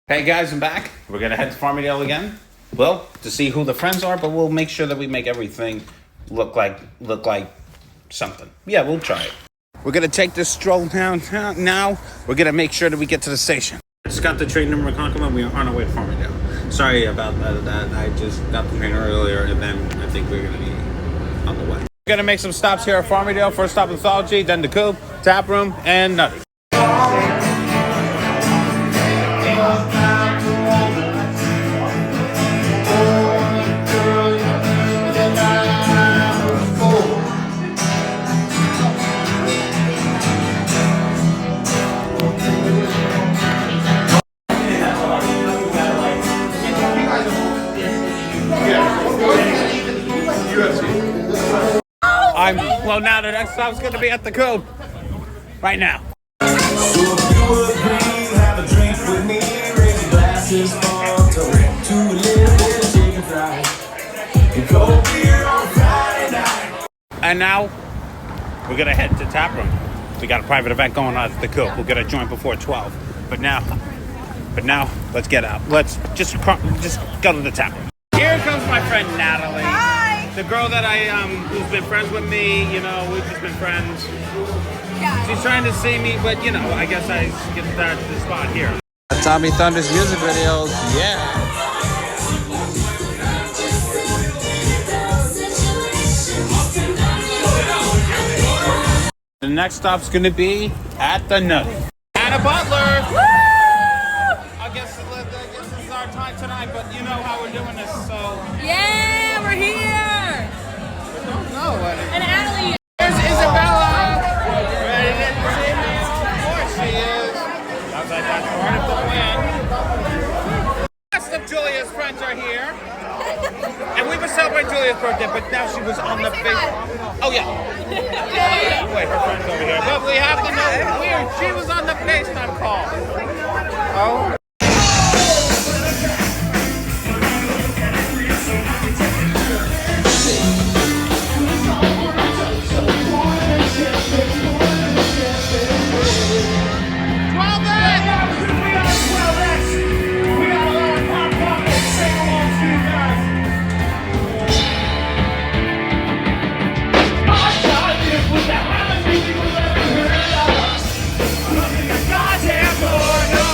Hey guys, I'm back. We're gonna head to Farmingdale again. Well, to see who the friends are, but we'll make sure that we make everything look like something. Yeah, we'll try it. We're gonna take this stroll downtown now. We're gonna make sure that we get to the station. Just got the train to Ronkonkoma. We are on our way to Farmingdale. Sorry about that. I just got the train earlier, and then I think we're gonna be on the way. We're gonna make some stops here at Farmingdale. First stop, Mythology, then the Coop, Tap Room, and Nutty. Well, now the next stop's gonna be at the Coop. Right now. So if you agree, have a drink with me, raise your glasses on to a little bit of chicken fried. And cold beer on Friday night. And now we're gonna head to Tap Room. We got a private event going on at the Coop. We'll get a joint before 12. But now, let's get out. Let's just go to the Tap Room. Here comes my friend Natalie. Hi. The girl that who's been friends with me. You know, we've just been friends. Yeah. She's trying to see me, but you know, I guess I get the spot here. Tommy Thunder's music videos, yeah. The next stop's gonna be at the Nutty. Anna Butler! Woo! I guess this is our time tonight, but you know how we're doing this, so... Yeah, we're here. I don't know. And Natalie. There's Isabella! Ready to see me? Of course she is. Sounds like that's part of the win. The rest of Julia's friends are here. And we were celebrating Julia's birthday, but now she was on the face. Oh, yeah. Wait, her friend's over here. But we have to know weird. She was on the FaceTime call. Oh. Goddamn boy, no.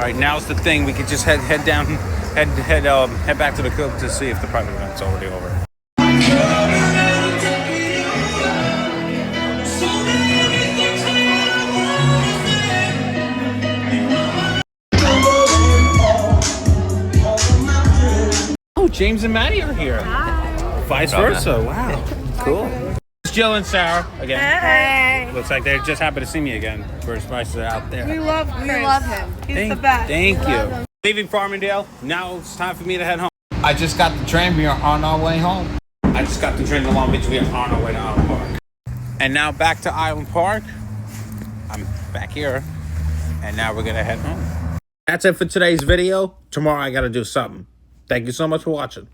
right, now's the thing. We could just head back to the coop to see if the private event's already over. Oh, James and Maddie are here. Vice versa. Wow, cool. It's Jill and Sarah again. Hey. Looks like they just happened to see me again. First Vice are out there. We love him. He's the best. Thank you. Leaving Farmingdale. Now it's time for me to head home. I just got the train. We are on our way home. I just got the train to Long Beach. We are on our way to Island Park. And now back to Island Park. I'm back here. And now we're going to head home. That's it for today's video. Tomorrow I got to do something. Thank you so much for watching.